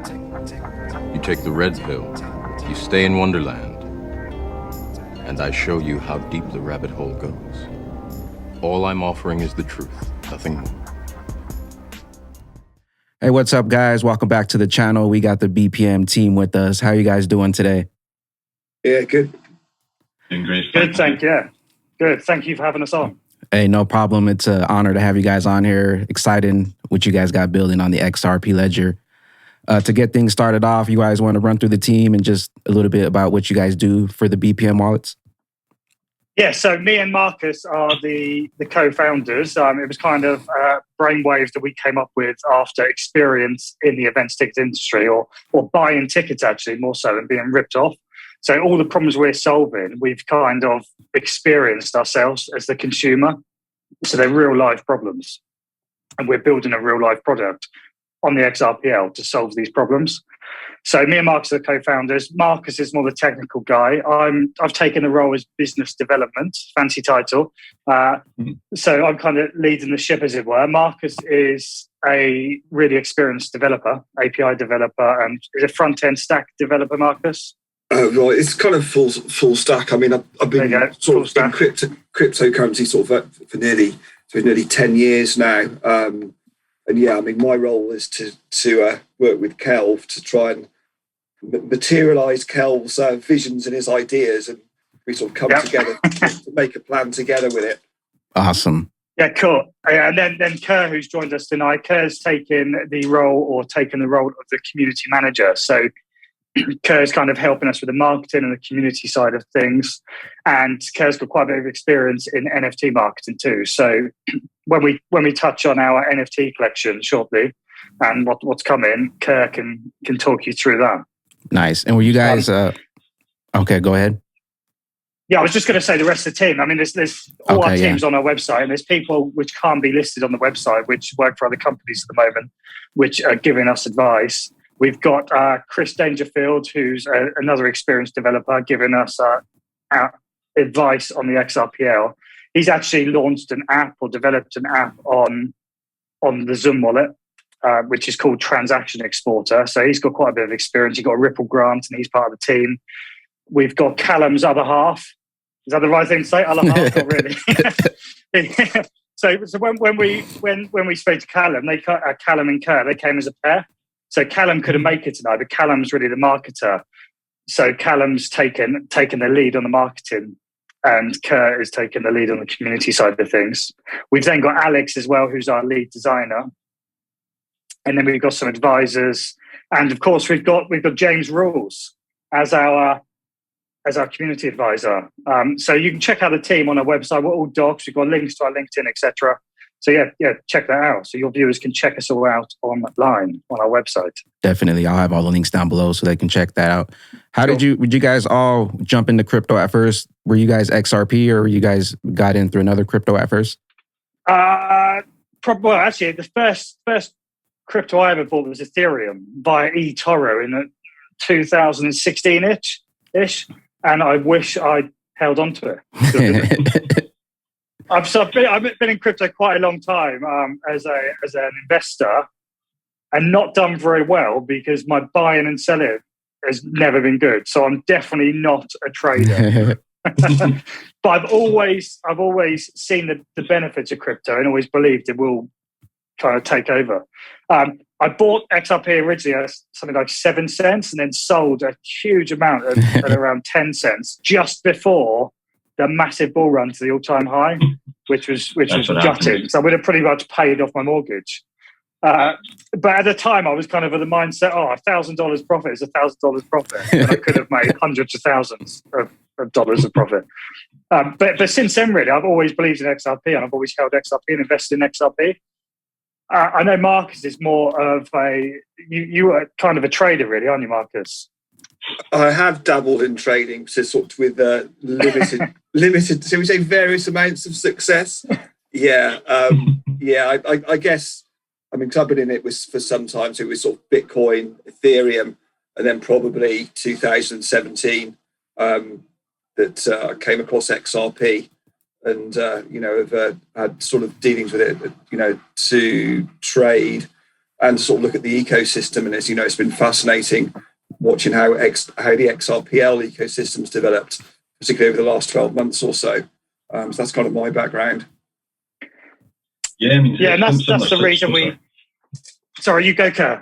You take the red pill, you stay in Wonderland, and I show you how deep the rabbit hole goes. All I'm offering is the truth, nothing more. Hey, what's up, guys? Welcome back to the channel. We got the BPM team with us. How are you guys doing today? Yeah, good. Doing great. Good, thank you. Good. Thank you for having us on. Hey, no problem. It's an honor to have you guys on here. Exciting what you guys got building on the XRP ledger. To get things started off, you guys want to run through the team and just a little bit about what you guys do for the BPM wallets? Yeah, so me and Marcus are the co-founders. It was kind of brainwaves that we came up with after experience in the events ticket industry or buying tickets, actually, more so than being ripped off. So all the problems we're solving, we've kind of experienced ourselves as the consumer. So they're real life problems. And we're building a real life product on the XRPL to solve these problems. So me and Marcus are the co-founders. Marcus is more the technical guy. I've taken the role as business development, fancy title. So I'm kind of leading the ship, as it were. Marcus is a really experienced developer, API developer, and is a front-end stack developer, Marcus? Right, it's kind of full stack. I mean, I've been sort of in cryptocurrency sort of for nearly 10 years now. And yeah, I mean, my role is to work with Kelv to try and materialize Kelv's visions and his ideas, and we sort of come together to make a plan together with it. Awesome. Yeah, cool. And then Kerr, who's joined us tonight, Kerr's taken the role of the community manager. So Kerr's kind of helping us with the marketing and the community side of things. And Kerr's got quite a bit of experience in NFT marketing too. So when we touch on our NFT collection shortly and what's coming, Kerr can talk you through that. Nice. And were you guys okay, go ahead. Yeah, I was just going to say the rest of the team. I mean, there's all our teams on our website, and there's people which can't be listed on the website, which work for other companies at the moment, which are giving us advice. We've got Chris Dangerfield, who's another experienced developer, giving us advice on the XRPL. He's actually launched an app or developed an app on the Zoom wallet, which is called Transaction Exporter. So he's got quite a bit of experience. He got a Ripple grant, and he's part of the team. We've got Callum's other half. Is that the right thing to say? Other half, not really. So when we spoke to Callum, Callum and Kerr, they came as a pair. So Callum couldn't make it tonight, but Callum's really the marketer. So Callum's taken the lead on the marketing, and Kerr is taking the lead on the community side of things. We've then got Alex as well, who's our lead designer. And then we've got some advisors. And of course, we've got James Rules as our community advisor. So you can check out the team on our website. We're all docs. We've got links to our LinkedIn, etc. So yeah, check that out. So your viewers can check us all out online on our website. Definitely. I'll have all the links down below so they can check that out. Would you guys all jump into crypto at first? Were you guys XRP, or you guys got in through another crypto at first? Well, actually, the first crypto I ever bought was Ethereum via eToro in 2016-ish. And I wish I'd held on to it. I've been in crypto quite a long time as an investor, and not done very well because my buying and selling has never been good. So I'm definitely not a trader. But I've always seen the benefits of crypto and always believed it will kind of take over. I bought XRP originally at something like 7 cents and then sold a huge amount at around 10 cents just before the massive bull run to the all-time high, which was gutting. So I would have pretty much paid off my mortgage. But at the time, I was kind of of the mindset, $1,000 profit is $1,000 profit. And I could have made hundreds of thousands of dollars of profit. But since then, really, I've always believed in XRP, and I've always held XRP and invested in XRP. I know Marcus is more of you are kind of a trader, really, aren't you, Marcus? I have dabbled in trading, so sort of with limited, so we say various amounts of success. Yeah, I guess. I mean, 'cause I've been in it for some time, so it was sort of Bitcoin, Ethereum, and then probably 2017 that I came across XRP, and have had sort of dealings with it, to trade. and sort of look at the ecosystem. And as you know, it's been fascinating watching how the XRPL ecosystem's developed, particularly over the last 12 months or so. So that's kind of my background. Yeah, I mean, and that's the reason we... Sorry, you go, Kerr.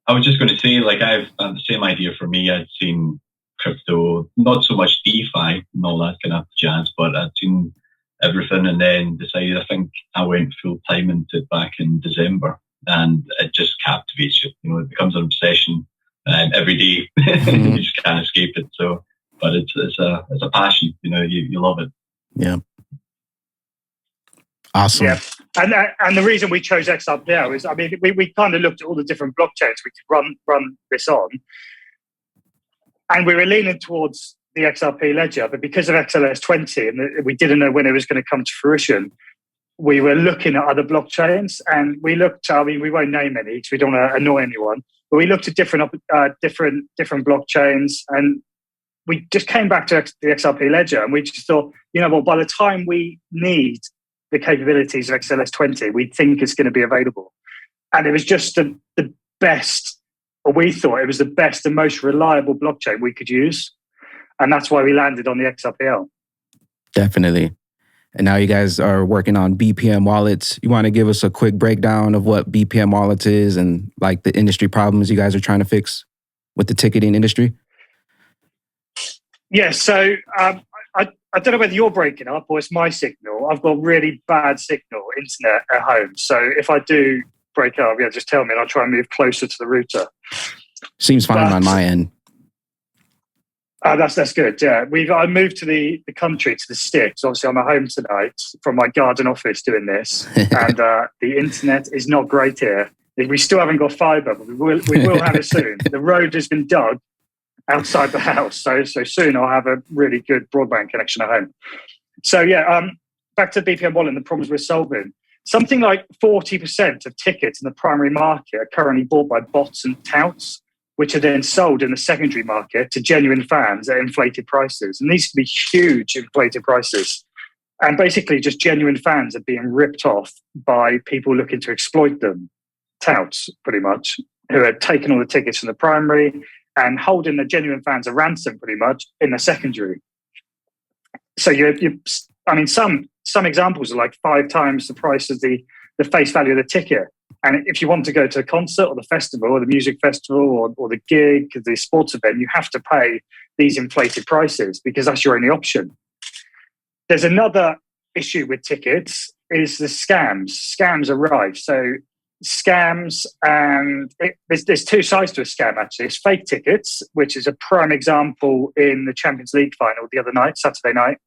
I was just going to say, like, I've the same idea for me. I'd seen crypto, not so much DeFi and all that kind of jazz, but I'd seen everything and then decided, I think I went full time into it back in December, and it just captivates you. You know, it becomes an obsession every day. You just can't escape it. So, but it's a passion. You know, you love it. Yeah. Awesome. Yeah. And the reason we chose XRPL is, I mean, we kind of looked at all the different blockchains we could run this on, and we were leaning towards the XRP ledger, but because of XLS20 and we didn't know when it was going to come to fruition, we were looking at other blockchains, and we looked. I mean, we won't name any because we don't want to annoy anyone, but we looked at different blockchains, and we just came back to the XRP ledger, and we just thought, you know, well, by the time we need the capabilities of XLS20, we think it's going to be available. And it was just the best, or we thought it was the best and most reliable blockchain we could use. And that's why we landed on the XRPL. Definitely. And now you guys are working on BPM Wallets. You want to give us a quick breakdown of what BPM Wallets is and like the industry problems you guys are trying to fix with the ticketing industry? Yeah, so I don't know whether you're breaking up or it's my signal. I've got really bad signal internet at home. So if I do break up, yeah, just tell me and I'll try and move closer to the router. Seems fine on my end. That's good, yeah. I moved to the country, to the sticks. Obviously, I'm at home tonight from my garden office doing this. And the internet is not great here. We still haven't got fibre, but we will have it soon. The road has been dug outside the house. So soon I'll have a really good broadband connection at home. So yeah, back to BPM Wallet and the problems we're solving. Something like 40% of tickets in the primary market are currently bought by bots and touts, which are then sold in the secondary market to genuine fans at inflated prices. And these can be huge inflated prices. And basically just genuine fans are being ripped off by people looking to exploit them. Touts, pretty much, who are taking all the tickets from the primary and holding the genuine fans a ransom, pretty much, in the secondary. So I mean, some examples are like 5 times the price of the face value of the ticket. And if you want to go to a concert or the festival or the music festival or the gig, the sports event, you have to pay these inflated prices because that's your only option. There's another issue with tickets is the scams. Scams arrive. So scams, and there's 2 sides to a scam, actually. It's fake tickets, which is a prime example in the Champions League final the other night, Saturday night,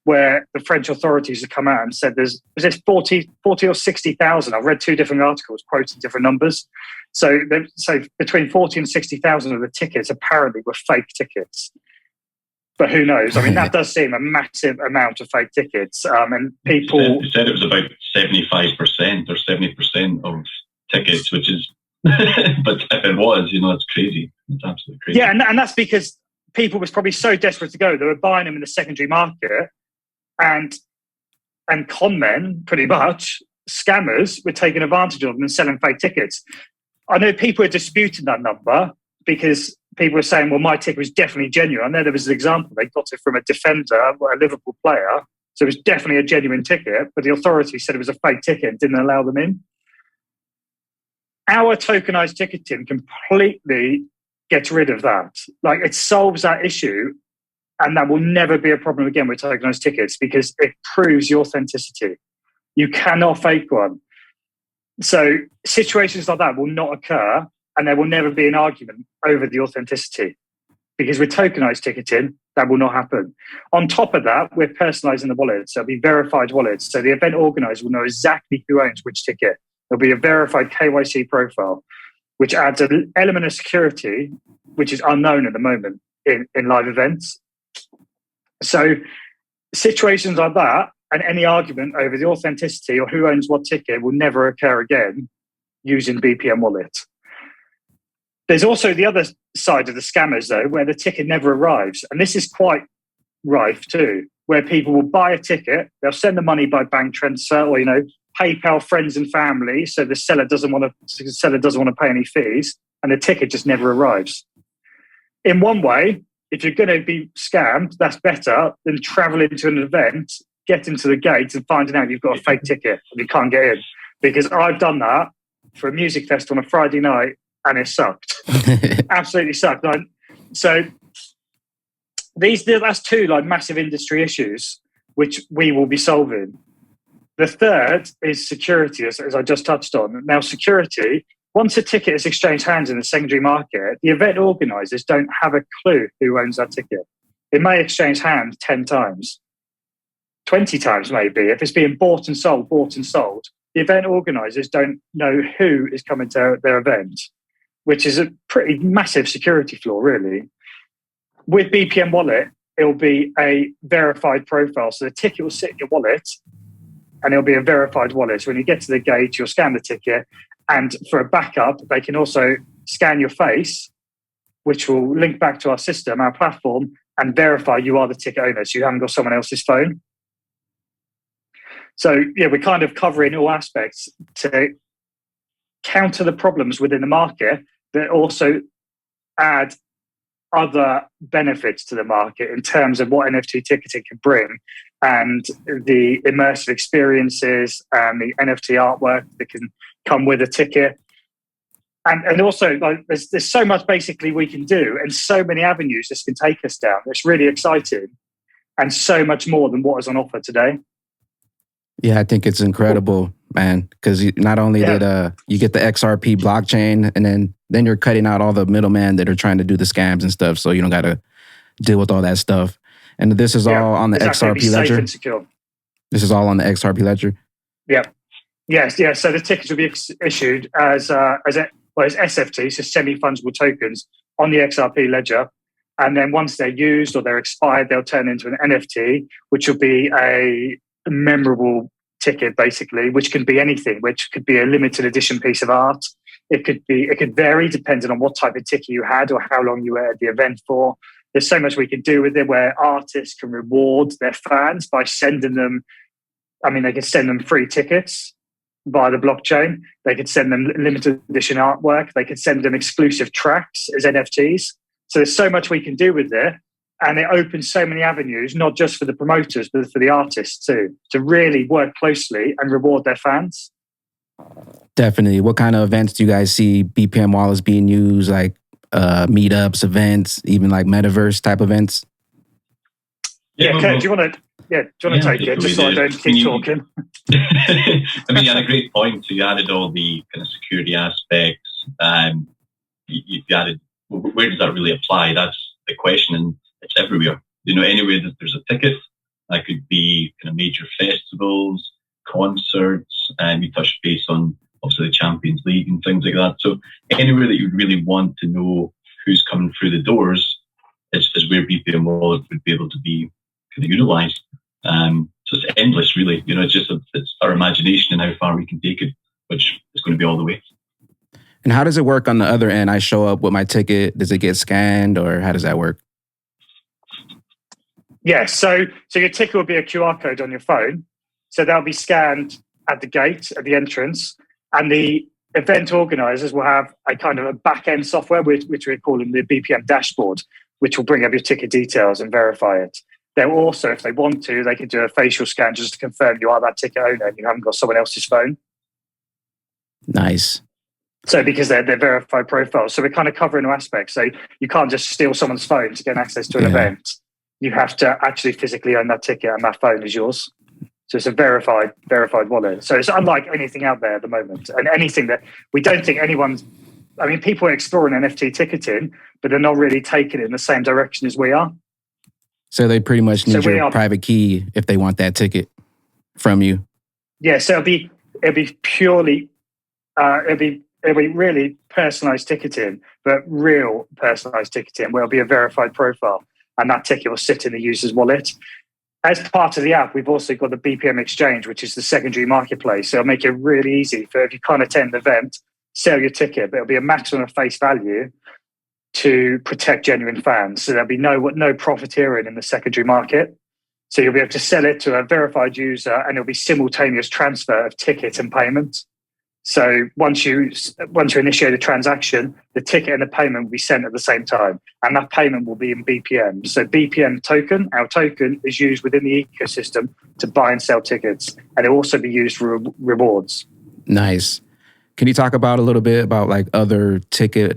where the French authorities have come out and said was this 40 or 60,000? I've read 2 different articles quoting different numbers. So between 40 and 60,000 of the tickets apparently were fake tickets. But who knows? I mean, that does seem a massive amount of fake tickets. And people... They said it was about 75% or 70% of tickets, which is... but if it was, you know, it's crazy. It's absolutely crazy. Yeah, and that's because people was probably so desperate to go, they were buying them in the secondary market, and con men, pretty much, scammers, were taking advantage of them and selling fake tickets. I know people are disputing that number because people were saying, well, my ticket was definitely genuine. I know there was an example. They got it from a defender, a Liverpool player. So it was definitely a genuine ticket, but the authorities said it was a fake ticket and didn't allow them in. Our tokenized ticketing completely gets rid of that. Like, it solves that issue, and that will never be a problem again with tokenized tickets because it proves your authenticity. You cannot fake one. So situations like that will not occur, and there will never be an argument over the authenticity because with tokenized ticketing, that will not happen. On top of that, we're personalizing the wallets. So it'll be verified wallets. So the event organizer will know exactly who owns which ticket. There'll be a verified KYC profile, which adds an element of security, which is unknown at the moment in live events. So situations like that and any argument over the authenticity or who owns what ticket will never occur again using BPM Wallet. There's also the other side of the scammers, though, where the ticket never arrives. And this is quite rife too, where people will buy a ticket, they'll send the money by bank transfer or, PayPal friends and family, so the seller doesn't want to pay any fees, and the ticket just never arrives. In one way, if you're going to be scammed, that's better than traveling to an event, getting to the gate and finding out you've got a fake ticket and you can't get in. Because I've done that for a music festival on a Friday night and it sucked. Absolutely sucked. So that's two like massive industry issues which we will be solving. The third is security, as I just touched on. Now, security, once a ticket is exchanged hands in the secondary market, the event organisers don't have a clue who owns that ticket. It may exchange hands 10 times, 20 times maybe. If it's being bought and sold, the event organisers don't know who is coming to their event, which is a pretty massive security flaw, really. With BPM Wallet, it'll be a verified profile. So the ticket will sit in your wallet and it'll be a verified wallet. So when you get to the gate, you'll scan the ticket. And for a backup, they can also scan your face, which will link back to our system, our platform, and verify you are the ticket owner, so you haven't got someone else's phone. So, yeah, we're kind of covering all aspects to counter the problems within the market, but also add other benefits to the market in terms of what NFT ticketing can bring and the immersive experiences and the NFT artwork that can come with a ticket. And also, like, there's so much basically we can do and so many avenues this can take us down. It's really exciting and so much more than what is on offer today. Yeah, I think it's incredible, man, because not only did you get the XRP blockchain, and then you're cutting out all the middlemen that are trying to do the scams and stuff, so you don't got to deal with all that stuff. And this is all on the XRP ledger? Safe and secure. This is all on the XRP ledger? Yeah. Yes. So the tickets will be issued as SFT, so semi-fungible tokens, on the XRP ledger. And then once they're used or they're expired, they'll turn into an NFT, which will be a memorable ticket, basically, which can be anything, which could be a limited edition piece of art. It could vary depending on what type of ticket you had or how long you were at the event for. There's so much we can do with it where artists can reward their fans by sending them, they can send them free tickets via the blockchain. They could send them limited edition artwork. They could send them exclusive tracks as NFTs. So there's so much we can do with it. And it opens so many avenues, not just for the promoters, but for the artists too, to really work closely and reward their fans. Definitely. What kind of events do you guys see BPM wallets being used, like meetups, events, even like metaverse type events? Yeah, Kurt, do you want to take it, just so I don't keep talking? You had a great point. So you added all the kind of security aspects. You added, where does that really apply? That's the question, and it's everywhere. Anywhere that there's a ticket, that could be kind of major festivals, concerts, and we touched base on obviously the Champions League and things like that. So anywhere that you really want to know who's coming through the doors is where BPM Wallet would be able to be kind of utilized. So it's endless, really. It's our imagination and how far we can take it, which is going to be all the way. And how does it work on the other end? I show up with my ticket. Does it get scanned, or how does that work? Yeah, so your ticket will be a QR code on your phone. So that'll be scanned at the gate, at the entrance. And the event organisers will have a kind of a back-end software, which we're calling the BPM dashboard, which will bring up your ticket details and verify it. They'll also, if they want to, they can do a facial scan just to confirm you are that ticket owner and you haven't got someone else's phone. Nice. So because they're verified profiles. So we're kind of covering all aspects. So you can't just steal someone's phone to get access to an event. You have to actually physically own that ticket and that phone is yours. So it's a verified wallet. So it's unlike anything out there at the moment. And anything that we don't think anyone's... people are exploring NFT ticketing, but they're not really taking it in the same direction as we are. So they pretty much need your private key if they want that ticket from you. Yeah, so it'll be purely... It'll be really personalized ticketing, but real personalized ticketing where it'll be a verified profile and that ticket will sit in the user's wallet. As part of the app, we've also got the BPM Exchange, which is the secondary marketplace. So it'll make it really easy for if you can't attend the event, sell your ticket, but it'll be a maximum of face value to protect genuine fans. So there'll be no profiteering in the secondary market. So you'll be able to sell it to a verified user, and it'll be simultaneous transfer of ticket and payment. So once you initiate a transaction, the ticket and the payment will be sent at the same time, and that payment will be in BPM. So BPM token, our token, is used within the ecosystem to buy and sell tickets, and it will also be used for rewards. Nice. Can you talk about a little bit about like other ticketing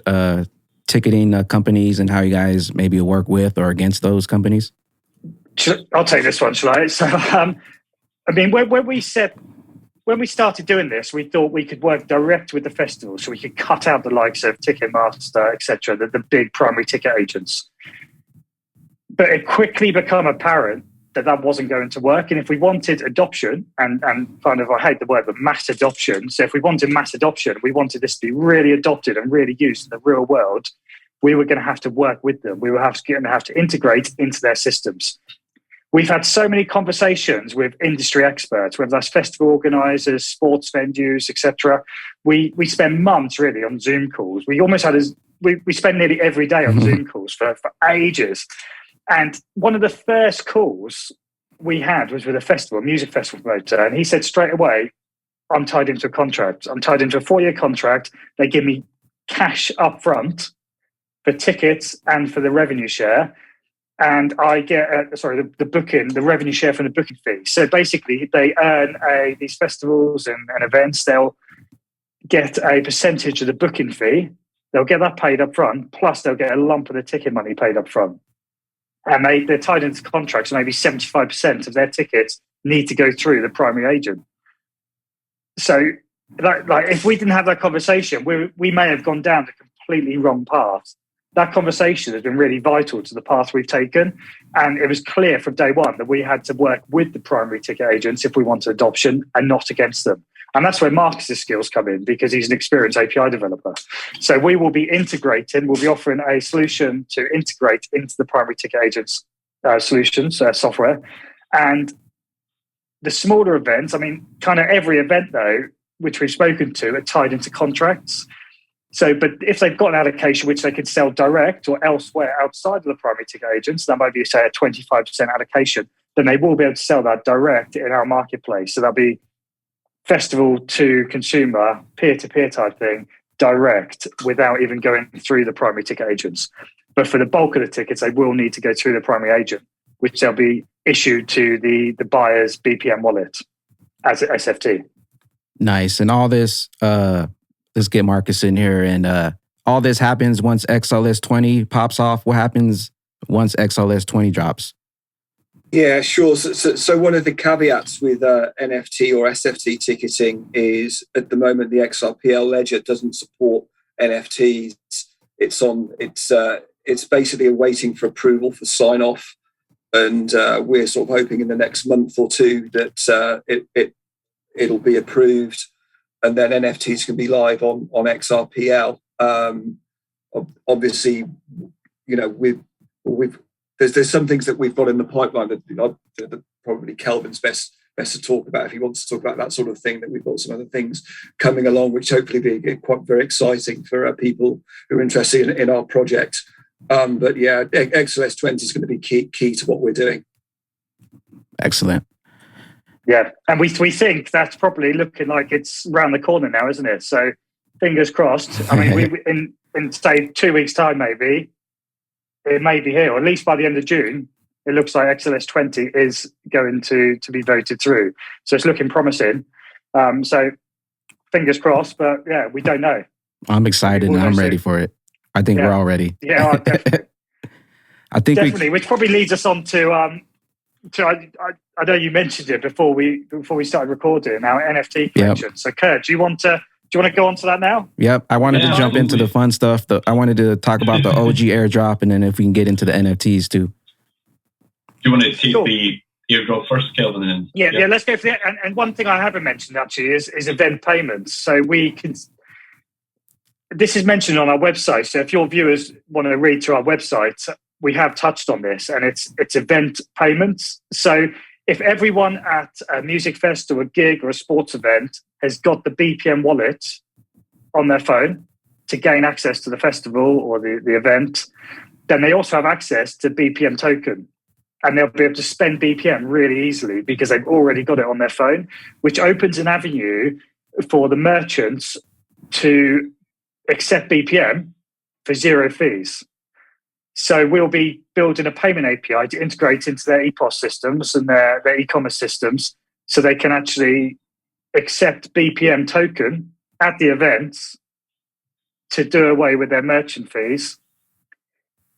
companies and how you guys maybe work with or against those companies? I'll take this one, shall I? So, I mean, when we started doing this, we thought we could work direct with the festival, so we could cut out the likes of Ticketmaster, etc., the big primary ticket agents. But it quickly became apparent that wasn't going to work. And if we wanted adoption, and kind of, I hate the word, but mass adoption. So if we wanted mass adoption, we wanted this to be really adopted and really used in the real world, we were going to have to work with them. We were going to have to integrate into their systems. We've had so many conversations with industry experts, whether that's festival organisers, sports venues, etc. We spend months really on Zoom calls. We almost had we spend nearly every day on Zoom calls for ages. And one of the first calls we had was with a music festival promoter, and he said straight away, "I'm tied into a contract. I'm tied into a 4-year contract. They give me cash up front for tickets and for the revenue share." And I get, the revenue share from the booking fee. So basically, they earn these festivals and events. They'll get a percentage of the booking fee. They'll get that paid up front, plus they'll get a lump of the ticket money paid up front. And they're tied into contracts. Maybe 75% of their tickets need to go through the primary agent. So, if we didn't have that conversation, we may have gone down the completely wrong path. That conversation has been really vital to the path we've taken. And it was clear from day one that we had to work with the primary ticket agents if we wanted adoption and not against them. And that's where Marcus's skills come in, because he's an experienced API developer. So we will be integrating, we'll be offering a solution to integrate into the primary ticket agents solutions, software. And the smaller events, I mean, kind of every event though, which we've spoken to, are tied into contracts. So, but if they've got an allocation which they could sell direct or elsewhere outside of the primary ticket agents, that might be, say, a 25% allocation, then they will be able to sell that direct in our marketplace. So that'll be festival to consumer, peer-to-peer type thing, direct, without even going through the primary ticket agents. But for the bulk of the tickets, they will need to go through the primary agent, which they'll be issued to the buyer's BPM wallet as an SFT. Nice. And all this... let's get Marcus in here. And all this happens once XLS 20 pops off. What happens once XLS 20 drops? Yeah, sure. So one of the caveats with NFT or SFT ticketing is at the moment the XRPL ledger doesn't support NFTs. It's basically awaiting for approval for sign off, and we're sort of hoping in the next month or two that it'll be approved. And then NFTs can be live on XRPL. Obviously, you know, there's some things that we've got in the pipeline that probably Kelvin's best to talk about if he wants to talk about that sort of thing. That we've got some other things coming along, which hopefully be quite very exciting for people who are interested in our project. But yeah, XLS 20 is going to be key to what we're doing. Excellent. Yeah, and we think that's probably looking like it's around the corner now, isn't it? So fingers crossed. I mean, we in say 2 weeks' time, maybe it may be here, or at least by the end of June, it looks like XLS 20 is going to be voted through. So it's looking promising. So fingers crossed, but yeah, we don't know. I'm excited and I'm ready for it. I think we're all ready. Yeah, definitely. I think definitely, which probably leads us on to I know you mentioned it before we started recording our NFT collection. Yep. So Kurt, do you want to go on to that now? Yep. I wanted to jump into the fun stuff. I wanted to talk about the OG airdrop, and then if we can get into the NFTs too. Do you want to take the airdrop first, Kelvin? Yeah, let's go for that. And one thing I haven't mentioned actually is event payments. So this is mentioned on our website. So if your viewers want to read through our website, we have touched on this, and it's event payments. So if everyone at a music fest or a gig or a sports event has got the BPM wallet on their phone to gain access to the festival or the event, then they also have access to BPM token. and they'll be able to spend BPM really easily because they've already got it on their phone, which opens an avenue for the merchants to accept BPM for zero fees. So we'll be building a payment API to integrate into their EPOS systems and their e-commerce systems, so they can actually accept BPM token at the events to do away with their merchant fees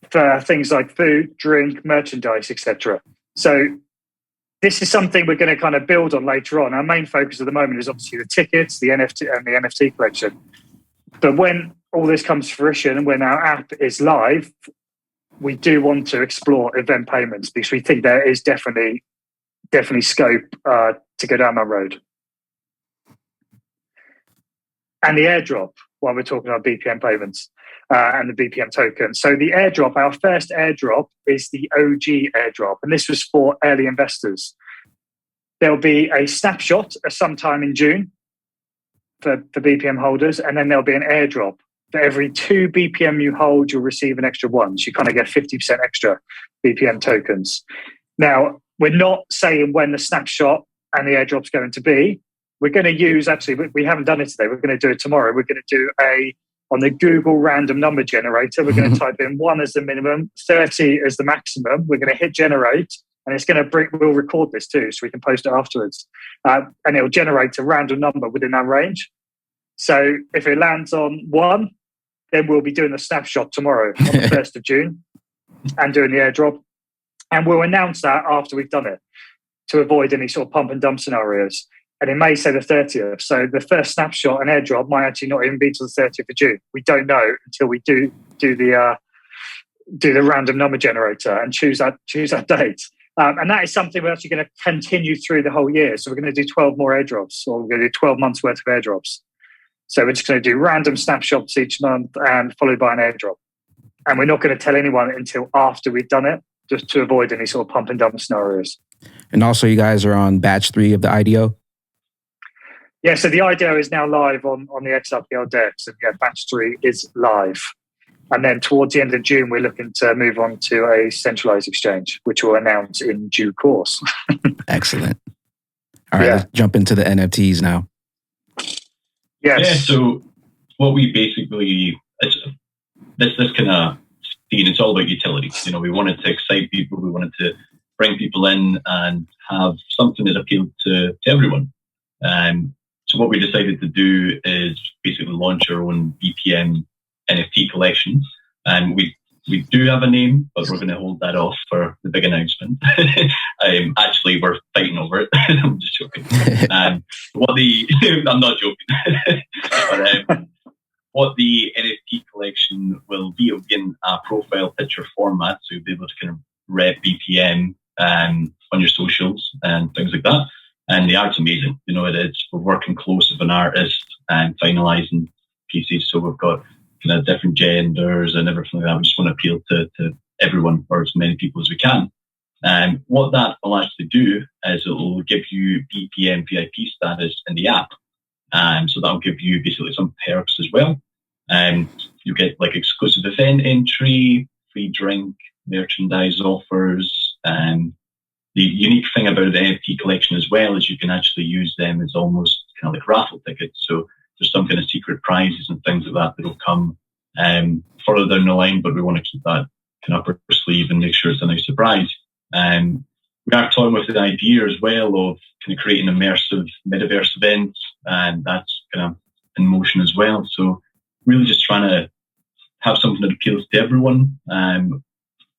for things like food, drink, merchandise, etc. So this is something we're going to kind of build on later on. Our main focus at the moment is obviously the tickets, the NFT, and the NFT collection. But when all this comes to fruition and when our app is live, we do want to explore event payments because we think there is definitely scope to go down that road. And the airdrop, while we're talking about BPM payments and the BPM token. So the airdrop, our first airdrop is the OG airdrop, and this was for early investors. There'll be a snapshot sometime in June for BPM holders, and then there'll be an airdrop. For every 2 BPM you hold, you'll receive an extra 1. So you kind of get 50% extra BPM tokens. Now, we're not saying when the snapshot and the airdrop's going to be. We're going to use, actually, we haven't done it today. We're going to do it tomorrow. We're going to do on the Google random number generator, we're going to type in 1 as the minimum, 30 as the maximum. We're going to hit generate, and it's going to we'll record this too, so we can post it afterwards. And it'll generate a random number within that range. So if it lands on 1, then we'll be doing the snapshot tomorrow on the 1st of June and doing the airdrop. And we'll announce that after we've done it to avoid any sort of pump and dump scenarios. And it may say the 30th. So the first snapshot and airdrop might actually not even be till the 30th of June. We don't know until we do the random number generator and choose that date. And that is something we're actually going to continue through the whole year. So we're going to do 12 more airdrops, or we're going to do 12 months worth of airdrops. So we're just going to do random snapshots each month and followed by an airdrop. And we're not going to tell anyone until after we've done it, just to avoid any sort of pump and dump scenarios. And also you guys are on batch 3 of the IDO? Yeah, so the IDO is now live on the XRPL DEX, and batch 3 is live. And then towards the end of June, we're looking to move on to a centralized exchange, which we'll announce in due course. Excellent. All right, let's jump into the NFTs now. Yes. Yeah, so what we basically, this kind of scene, it's all about utility. You know, we wanted to excite people, we wanted to bring people in and have something that appealed to everyone. So what we decided to do is basically launch our own BPM NFT collection. And we do have a name, but we're going to hold that off for the big announcement. Actually, we're fighting over it. I'm just joking. I'm not joking. But what the NFT collection will be, it'll be in a profile picture format, so you'll be able to kind of rep BPM on your socials and things like that. And the art's amazing. You know, we're working close with an artist and finalising pieces. So we've got kind of different genders and everything like that. We just want to appeal to everyone, or as many people as we can. And what that will actually do is it will give you BPM VIP status in the app. So that'll give you basically some perks as well. You get like exclusive event entry, free drink, merchandise offers, the unique thing about the NFT collection as well is you can actually use them as almost kind of like raffle tickets. So there's some kind of secret prizes and things like that will come further down the line, but we want to keep that kind of up our sleeve and make sure it's a nice surprise. We are toying with the idea as well of kind of creating immersive metaverse events, and that's kind of in motion as well. So really just trying to have something that appeals to everyone.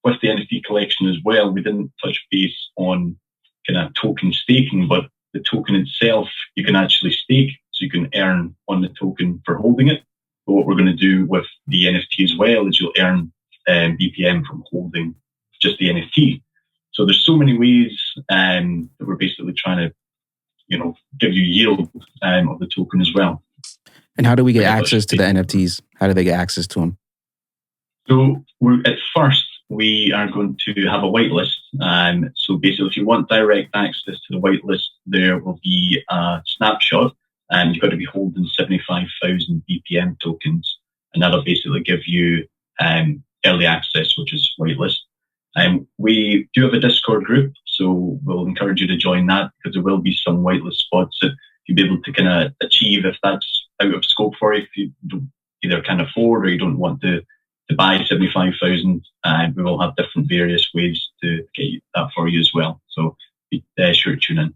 With the NFT collection as well, we didn't touch base on kind of token staking, but the token itself, you can actually stake, so you can earn on the token for holding it. But what we're going to do with the NFT as well is you'll earn BPM from holding just the NFT. So there's so many ways that we're basically trying to, you know, give you yield of the token as well. And how do we get access to the NFTs? How do they get access to them? So at first, we are going to have a whitelist. So basically, if you want direct access to the whitelist, there will be a snapshot, and you've got to be holding 75,000 BPM tokens, and that'll basically give you early access, which is whitelist. We do have a Discord group, so we'll encourage you to join that, because there will be some whitelist spots that you'll be able to kind of achieve if that's out of scope for you, if you don't either can't afford or you don't want to buy 75,000. We will have different various ways to get that for you as well. So be sure to tune in.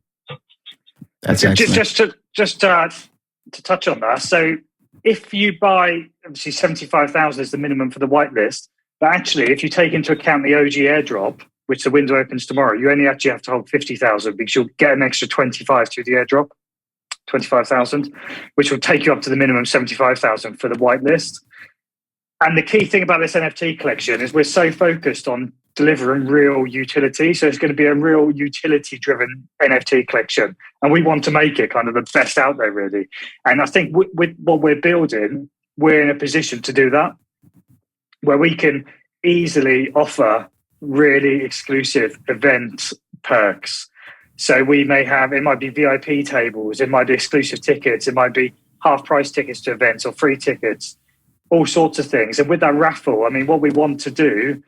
That's excellent. Just to touch on that. So if you buy, obviously 75,000 is the minimum for the whitelist, but actually if you take into account the OG airdrop, which the window opens tomorrow, you only actually have to hold 50,000 because you'll get an extra 25 through the airdrop, 25,000, which will take you up to the minimum 75,000 for the whitelist. And the key thing about this NFT collection is we're so focused on delivering real utility. So it's going to be a real utility-driven NFT collection. And we want to make it kind of the best out there, really. And I think with what we're building, we're in a position to do that, where we can easily offer really exclusive event perks. So we may have, it might be VIP tables, it might be exclusive tickets, it might be half price tickets to events or free tickets, all sorts of things. And with that raffle, I mean, what we want to do,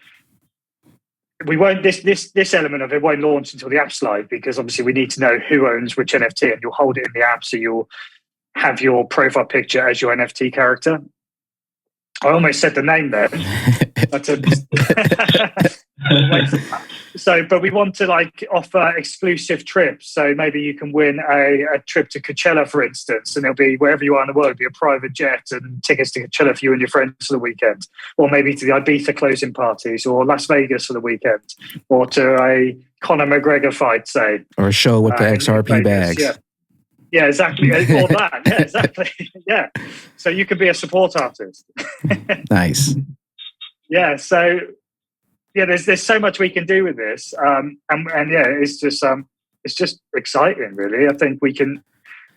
we won't, this element of it won't launch until the app's live, because obviously we need to know who owns which NFT, and you'll hold it in the app. So you'll have your profile picture as your NFT character. I almost said the name there. So, but we want to like offer exclusive trips. So maybe you can win a trip to Coachella, for instance, and it'll be wherever you are in the world, it'll be a private jet and tickets to Coachella for you and your friends for the weekend, or maybe to the Ibiza closing parties, or Las Vegas for the weekend, or to a Conor McGregor fight, say, or a show with the XRP bags. Yeah, exactly. Or that. Yeah, exactly. Yeah. So you could be a support artist. Nice. Yeah. So yeah, there's so much we can do with this, and yeah, it's just exciting, really. I think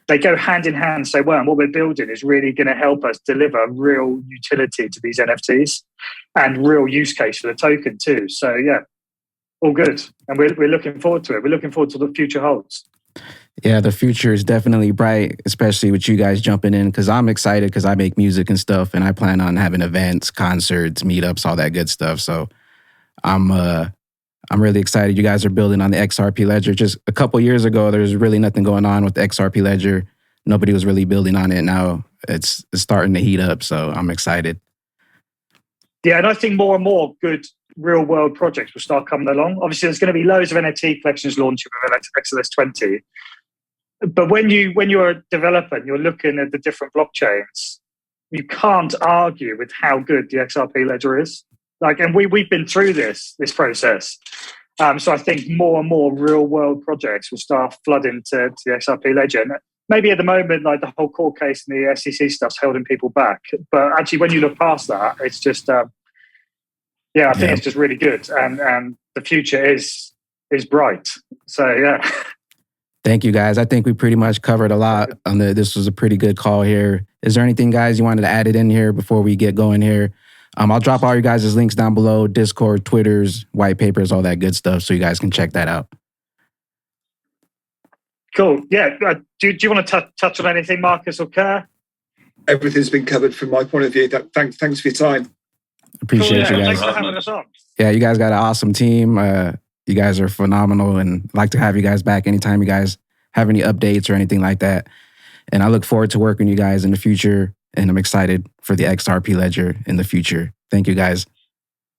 they go hand in hand so well, and what we're building is really going to help us deliver real utility to these NFTs and real use case for the token too. So yeah, all good, and we're looking forward to it. We're looking forward to what the future holds. Yeah, the future is definitely bright, especially with you guys jumping in, because I'm excited because I make music and stuff, and I plan on having events, concerts, meetups, all that good stuff. So I'm really excited. You guys are building on the XRP Ledger. Just a couple years ago, there was really nothing going on with the XRP Ledger. Nobody was really building on it. Now it's starting to heat up, so I'm excited. Yeah, and I think more and more good real-world projects will start coming along. Obviously, there's going to be loads of NFT collections launching with XLS20. But when you're a developer and you're looking at the different blockchains, you can't argue with how good the XRP Ledger is. Like, and we've been through this process. So I think more and more real-world projects will start flooding to the XRP Ledger. And maybe at the moment, like the whole court case and the SEC stuff's holding people back. But actually, when you look past that, it's just, I think it's just really good. And the future is bright. So, yeah. Thank you, guys. I think we pretty much covered a lot on this was a pretty good call here. Is there anything, guys, you wanted to add it in here before we get going here? I'll drop all you guys' links down below, Discord, Twitters, white papers, all that good stuff, so you guys can check that out. Cool. Yeah. Do you want to touch on anything, Marcus or Kerr? Everything's been covered from my point of view. Thanks for your time. Appreciate you guys. Thanks for having us on. Yeah, you guys got an awesome team. You guys are phenomenal, and I'd like to have you guys back anytime you guys have any updates or anything like that. And I look forward to working with you guys in the future, and I'm excited for the XRP Ledger in the future. Thank you, guys.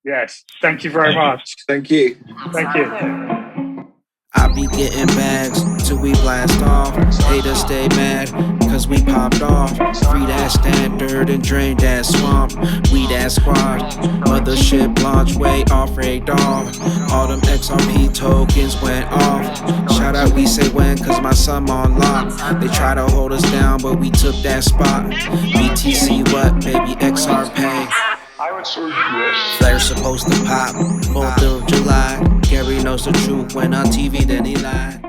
Yes, thank you very much. Thank you. Thank you. I be getting bags till we blast off. Haters stay mad cause we popped off. Free that standard and drain that swamp. We that squad. Mothership launch way off AIRDROP. All them XRP tokens went off. Shout out we say when cause my son on lock. They try to hold us down but we took that spot. BTC what baby XRP. They're supposed to pop 4th of July. Gary knows the truth when on TV then he lied.